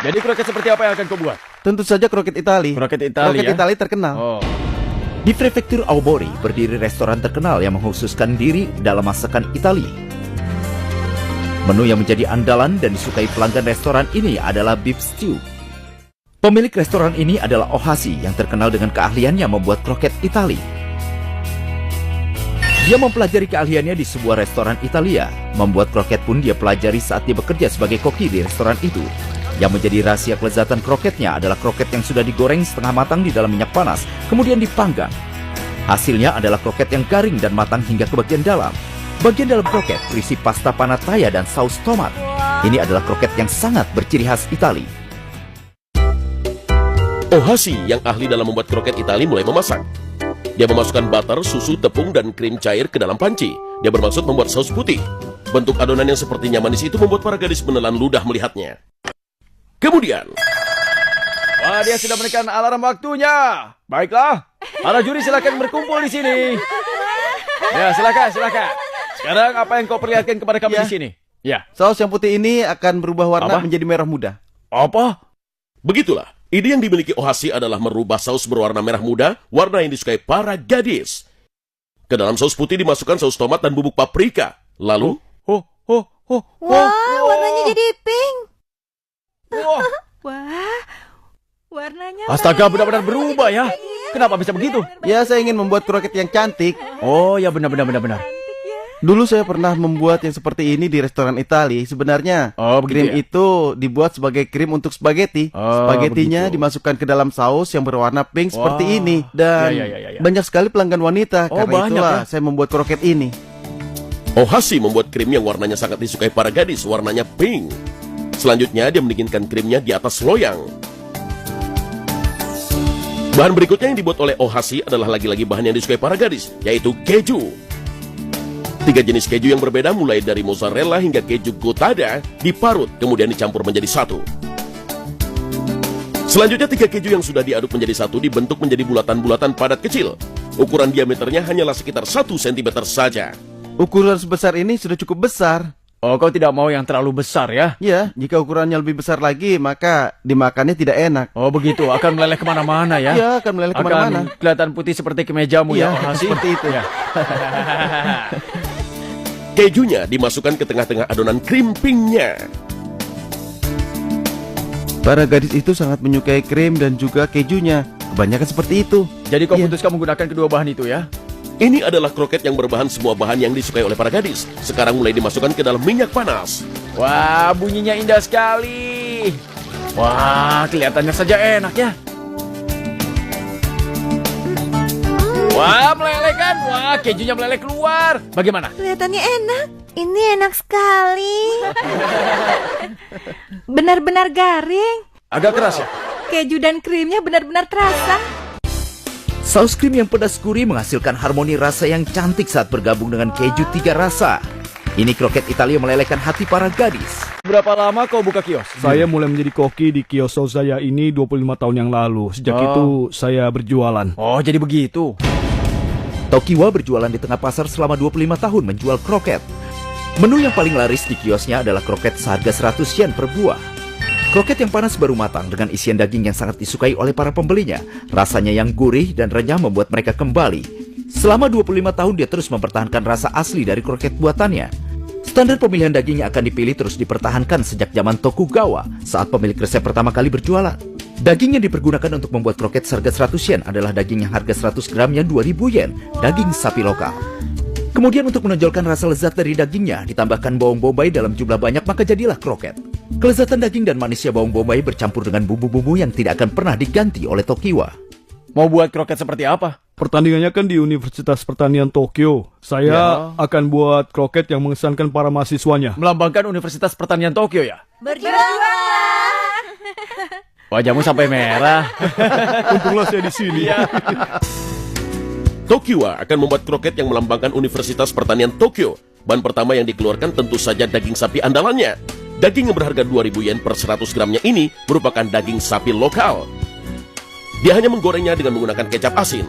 Jadi kroket seperti apa yang akan kau buat? Tentu saja kroket Itali. Kroket Itali Kroket ya? Itali terkenal. Oh. Di prefektur Aomori berdiri restoran terkenal yang mengkhususkan diri dalam masakan Italia. Menu yang menjadi andalan dan disukai pelanggan restoran ini adalah beef stew. Pemilik restoran ini adalah Ohashi yang terkenal dengan keahliannya membuat kroket Itali. Dia mempelajari keahliannya di sebuah restoran Italia. Membuat kroket pun dia pelajari saat dia bekerja sebagai koki di restoran itu. Yang menjadi rahasia kelezatan kroketnya adalah kroket yang sudah digoreng setengah matang di dalam minyak panas, kemudian dipanggang. Hasilnya adalah kroket yang garing dan matang hingga ke bagian dalam. Bagian dalam kroket berisi pasta panataya dan saus tomat. Ini adalah kroket yang sangat berciri khas Itali. Ohashi yang ahli dalam membuat kroket Itali mulai memasak. Dia memasukkan butter, susu, tepung, dan krim cair ke dalam panci. Dia bermaksud membuat saus putih. Bentuk adonan yang sepertinya manis itu membuat para gadis menelan ludah melihatnya. Kemudian, Wah, dia sudah menekan alarm waktunya. Baiklah, para juri silakan berkumpul di sini. Ya, silakan. Sekarang apa yang kau perlihatkan kepada kami di sini? Ya. Saus yang putih ini akan berubah warna Apa? menjadi merah muda. Apa? begitulah. Ide yang dimiliki Ohashi adalah merubah saus berwarna merah muda, warna yang disukai para gadis. Ke dalam saus putih dimasukkan saus tomat dan bubuk paprika. Lalu, Wah, warnanya jadi pink. Wah, Wah, warnanya astaga, benar-benar berubah ya. Kenapa bisa begitu? Ya, saya ingin membuat kroket yang cantik. Oh, ya benar. Dulu saya pernah membuat yang seperti ini di restoran Itali. Sebenarnya Oh, begitu krim ya? itu dibuat sebagai krim untuk spaghetti. Oh, Spaghettinya begitu. dimasukkan ke dalam saus yang berwarna pink Wah. seperti ini. Dan Ya. banyak sekali pelanggan wanita. Oh, Karena banyak itulah ya? saya membuat kroket ini. Ohashi membuat krim yang warnanya sangat disukai para gadis, warnanya pink. Selanjutnya, dia mendinginkan krimnya di atas loyang. Bahan berikutnya yang dibuat oleh Ohashi adalah lagi-lagi bahan yang disukai para gadis, yaitu keju. 3 jenis keju yang berbeda mulai dari mozzarella hingga keju goutada diparut, kemudian dicampur menjadi satu. Selanjutnya 3 keju yang sudah diaduk menjadi satu dibentuk menjadi bulatan-bulatan padat kecil. Ukuran diameternya hanyalah sekitar 1 cm saja. Ukuran sebesar ini sudah cukup besar. Oh, kau tidak mau yang terlalu besar ya? Ya, jika ukurannya lebih besar lagi, maka dimakannya tidak enak. Oh, begitu. Akan meleleh kemana-mana ya? Ya, akan meleleh kemana-mana. Akan kelihatan putih seperti kemejamu Iya, ya, Ohashi. seperti itu. Ya. Kejunya dimasukkan ke tengah-tengah adonan krim pinknya. Para gadis itu sangat menyukai krim dan juga kejunya. Kebanyakan seperti itu. Jadi kau Iya. putuskan menggunakan kedua bahan itu ya? Ini adalah kroket yang berbahan semua bahan yang disukai oleh para gadis. Sekarang mulai dimasukkan ke dalam minyak panas. Wah, bunyinya indah sekali. Wah, kelihatannya saja enak ya. Wah, meleleh kan? Wah, kejunya meleleh keluar. Bagaimana? kelihatannya enak. Ini enak sekali. Benar-benar garing. Agak keras ya? Keju dan krimnya benar-benar terasa. Saus krim yang pedas gurih menghasilkan harmoni rasa yang cantik saat bergabung dengan keju 3 rasa. Ini kroket Italia melelehkan hati para gadis. Berapa lama kau buka kios? Saya mulai menjadi koki di kios saya ini 25 tahun yang lalu. Sejak itu saya berjualan. Oh, jadi begitu. Tokiwa berjualan di tengah pasar selama 25 tahun menjual kroket. Menu yang paling laris di kiosnya adalah kroket seharga 100 yen per buah. Kroket yang panas baru matang dengan isian daging yang sangat disukai oleh para pembelinya. Rasanya yang gurih dan renyah membuat mereka kembali. Selama 25 tahun dia terus mempertahankan rasa asli dari kroket buatannya. Standar pemilihan daging yang akan dipilih terus dipertahankan sejak zaman Tokugawa saat pemilik resep pertama kali berjualan. Daging yang dipergunakan untuk membuat kroket seharga 100 yen adalah daging yang harga 100 gramnya 2000 yen, daging sapi lokal. Kemudian untuk menonjolkan rasa lezat dari dagingnya, ditambahkan bawang bombay dalam jumlah banyak maka jadilah kroket. Kelezatan daging dan manisnya bawang bombay bercampur dengan bumbu-bumbu yang tidak akan pernah diganti oleh Tokiwa. Mau buat kroket seperti apa? Pertandingannya kan di Universitas Pertanian Tokyo. Saya akan buat kroket yang mengesankan para mahasiswanya. Melambangkan Universitas Pertanian Tokyo ya? Berjuang. Wajahmu sampai merah. Untunglah saya di sini. Tokiwa akan membuat kroket yang melambangkan Universitas Pertanian Tokyo. Bahan pertama yang dikeluarkan tentu saja daging sapi andalannya. Daging yang berharga 2000 yen per 100 gramnya ini merupakan daging sapi lokal. Dia hanya menggorengnya dengan menggunakan kecap asin.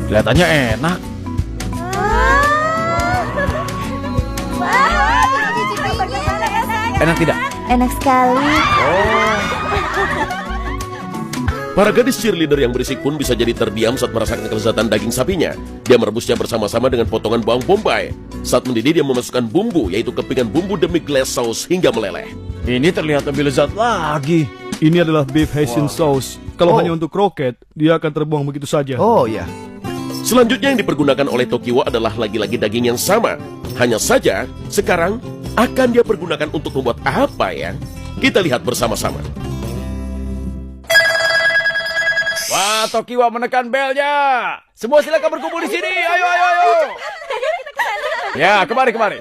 Kelihatannya enak. Wah, cicipinya. Enak tidak? enak sekali. Para gadis cheerleader yang berisik pun bisa jadi terdiam saat merasakan kelezatan daging sapinya. Dia merebusnya bersama-sama dengan potongan bawang bombay. Saat mendidih dia memasukkan bumbu, yaitu kepingan bumbu demi glass sauce hingga meleleh. Ini terlihat lebih lezat lagi. Ini adalah beef Haitian sauce. Kalau hanya untuk kroket, dia akan terbuang begitu saja. Oh ya. Selanjutnya yang dipergunakan oleh Tokiwa adalah lagi-lagi daging yang sama. Hanya saja, sekarang akan dia pergunakan untuk membuat apa ya? Kita lihat bersama-sama. Wah, Tokiwa menekan belnya. Semua silakan berkumpul di sini. Ayo, ayo, ayo. Ya, kemari.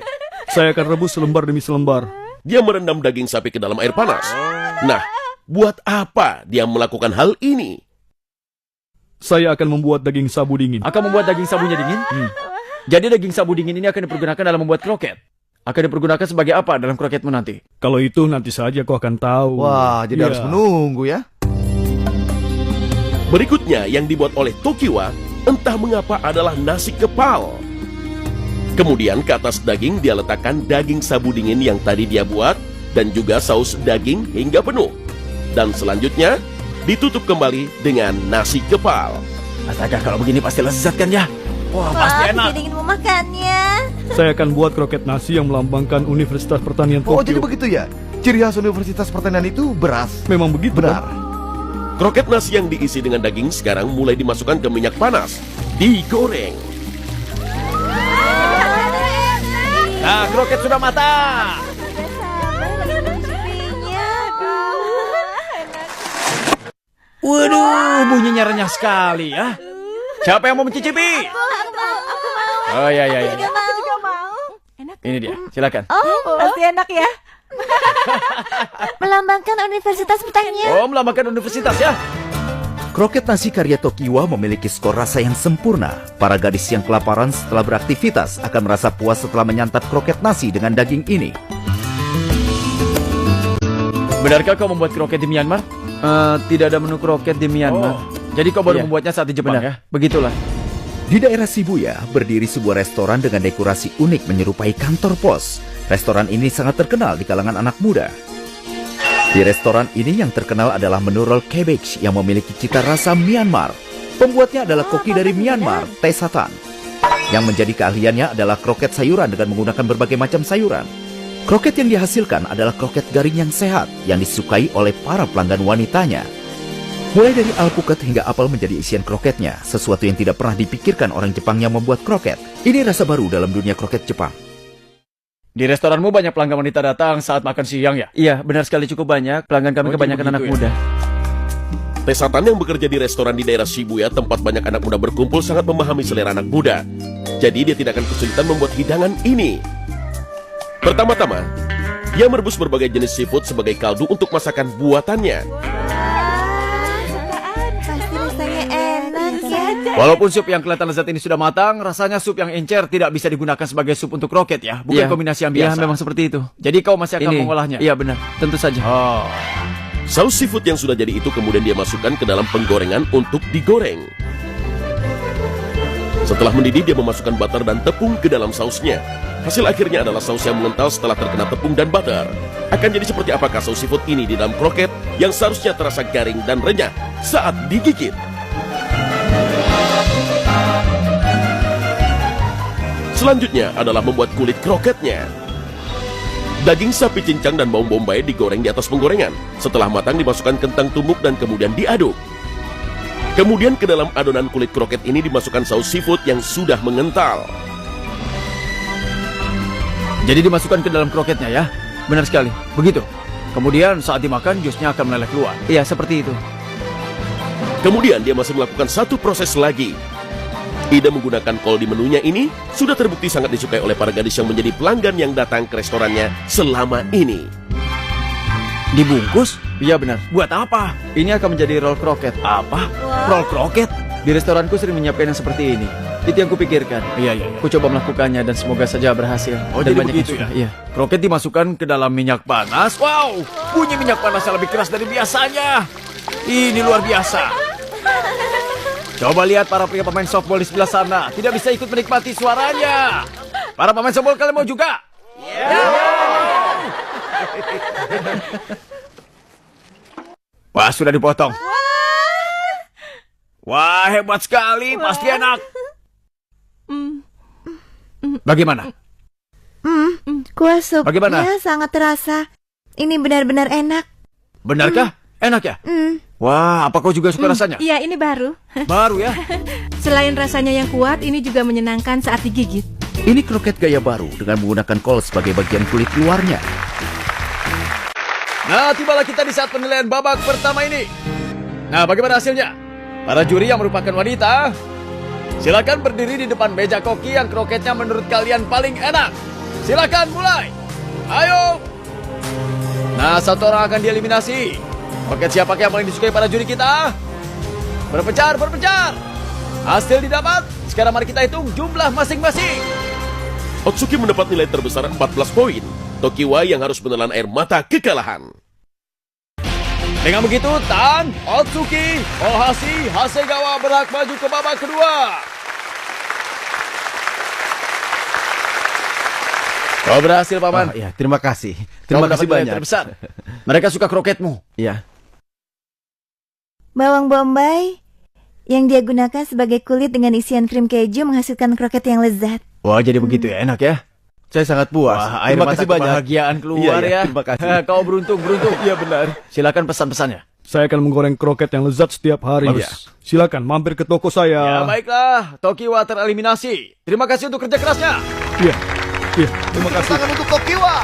Saya akan rebus selembar demi selembar. Dia merendam daging sapi ke dalam air panas. Nah, buat apa dia melakukan hal ini? Saya akan membuat daging sabu dingin. Akan membuat daging sabunya dingin? Jadi daging sabu dingin ini akan dipergunakan dalam membuat kroket. Akan dipergunakan sebagai apa dalam kroketmu nanti? Kalau itu nanti saja kau akan tahu. Wah, jadi harus menunggu ya. Berikutnya yang dibuat oleh Tokiwa entah mengapa adalah nasi kepal. Kemudian ke atas daging dia letakkan daging sabu dingin yang tadi dia buat dan juga saus daging hingga penuh. Dan selanjutnya ditutup kembali dengan nasi kepal. Astaga, kalau begini pasti lezat kan ya? Wah, pasti enak. Jadi ingin memakannya. Saya akan buat kroket nasi yang melambangkan Universitas Pertanian Oh, Tokyo. jadi begitu ya. Ciri khas Universitas Pertanian itu beras. Memang begitu. Benar. Kroket nasi yang diisi dengan daging sekarang mulai dimasukkan ke minyak panas. Digoreng. Nah, kroket sudah matang. Waduh, bunyinya renyah sekali ya. Siapa yang mau mencicipi? Oh ya. Aku juga mau. Enak. Ini dia, silakan. Pasti enak ya. Melambangkan Universitas Pertanian. Oh, melambangkan universitas ya. Kroket nasi karya Tokiwa memiliki skor rasa yang sempurna. Para gadis yang kelaparan setelah beraktivitas akan merasa puas setelah menyantap kroket nasi dengan daging ini. Benarkah kau membuat kroket di Myanmar? Tidak ada menu kroket di Myanmar. Jadi kau baru Iya. membuatnya saat di Jepang Benar. ya? Begitulah. Di daerah Shibuya, berdiri sebuah restoran dengan dekorasi unik menyerupai kantor pos. Restoran ini sangat terkenal di kalangan anak muda. Di restoran ini yang terkenal adalah menu roll cabbage yang memiliki cita rasa Myanmar. Pembuatnya adalah koki dari Myanmar, Tesatan. Yang menjadi keahliannya adalah kroket sayuran dengan menggunakan berbagai macam sayuran. Kroket yang dihasilkan adalah kroket garing yang sehat yang disukai oleh para pelanggan wanitanya. Mulai dari alpukat hingga apel menjadi isian kroketnya, sesuatu yang tidak pernah dipikirkan orang Jepang yang membuat kroket. Ini rasa baru dalam dunia kroket Jepang. Di restoranmu banyak pelanggan wanita datang saat makan siang ya? Iya, benar sekali cukup banyak. Pelanggan kami Oh, kebanyakan jadi anak begitu muda. Tesatan yang bekerja di restoran di daerah Shibuya tempat banyak anak muda berkumpul sangat memahami selera anak muda. Jadi dia tidak akan kesulitan membuat hidangan ini. Pertama-tama, dia merebus berbagai jenis seafood sebagai kaldu untuk masakan buatannya. Pasti rasanya enak ya. Walaupun sup yang kelihatan lezat ini sudah matang, rasanya sup yang encer tidak bisa digunakan sebagai sup untuk kroket ya? Bukan Iya. kombinasi yang Iya, biasa. memang seperti itu. Jadi kau masih akan Ini. mengolahnya? Iya, benar. Tentu saja. Oh. Saus seafood yang sudah jadi itu kemudian dia masukkan ke dalam penggorengan untuk digoreng. Setelah mendidih dia memasukkan butter dan tepung ke dalam sausnya. Hasil akhirnya adalah saus yang mengental setelah terkena tepung dan butter. Akan jadi seperti apakah saus seafood ini di dalam kroket yang seharusnya terasa garing dan renyah saat digigit. Selanjutnya adalah membuat kulit kroketnya. Daging sapi cincang dan bawang bombay digoreng di atas penggorengan. Setelah matang dimasukkan kentang tumbuk dan kemudian diaduk. Kemudian ke dalam adonan kulit kroket ini dimasukkan saus seafood yang sudah mengental. Jadi dimasukkan ke dalam kroketnya ya? Benar sekali. Begitu. Kemudian saat dimakan, jusnya akan meleleh keluar. Iya, seperti itu. Kemudian dia masih melakukan satu proses lagi. Ide menggunakan kol di menunya ini sudah terbukti sangat disukai oleh para gadis yang menjadi pelanggan yang datang ke restorannya selama ini. Dibungkus? Iya, benar. Buat apa? Ini akan menjadi roll kroket. Apa? Roll kroket? Di restoranku sering menyiapkan yang seperti ini. Itu yang kupikirkan. Iya. Ku coba melakukannya dan semoga saja berhasil. Oh, dan jadi banyak begitu yang suka. ya? Iya. Kroket dimasukkan ke dalam minyak panas. Wow, bunyi minyak panasnya lebih keras dari biasanya. Ini luar biasa. Coba lihat para pria pemain softball di sebelah sana. Tidak bisa ikut menikmati suaranya. Para pemain softball, kalian mau juga? Wah, sudah dipotong. Wah, hebat sekali. Pasti enak. Bagaimana? Kuah supnya Bagaimana? sangat terasa. Ini benar-benar enak. Benarkah? Enak ya? Wah, apa kau juga suka rasanya? Iya, ini baru. Baru ya? Selain rasanya yang kuat, ini juga menyenangkan saat digigit. Ini kroket gaya baru dengan menggunakan kol sebagai bagian kulit luarnya. Nah, tibalah kita di saat penilaian babak pertama ini. Nah, bagaimana hasilnya? Para juri yang merupakan wanita, silakan berdiri di depan meja koki yang kroketnya menurut kalian paling enak. Silakan mulai. Ayo. Nah, satu orang akan dieliminasi. Kroket siapa yang paling disukai para juri kita? Berpencar, berpencar. Hasil didapat. Sekarang mari kita hitung jumlah masing-masing. Otsuki mendapat nilai terbesar 14 poin. Tokiwa yang harus menelan air mata kekalahan. Dengan begitu, Tan, Otsuki, Ohashi, Hasegawa berhak maju ke babak kedua. Kau berhasil, Paman. Oh, ya, terima kasih. Kau Terima kasih mendapat nilai banyak. terbesar. Mereka suka kroketmu. Ya. Bawang bombay yang dia gunakan sebagai kulit dengan isian krim keju menghasilkan kroket yang lezat. Wah, jadi begitu ya, enak ya? Saya sangat puas. Wah, air terima mata kasih banyak. kebahagiaan keluar Iya, ya. terima kasih. Kau beruntung. Iya benar. Silakan pesan-pesannya. Saya akan menggoreng kroket yang lezat setiap hari. Bagus. Silakan mampir ke toko Ya, saya. baiklah. Tokiwa tereliminasi. Terima kasih untuk kerja kerasnya. Iya. Terima kasih. Tangan untuk Tokiwa.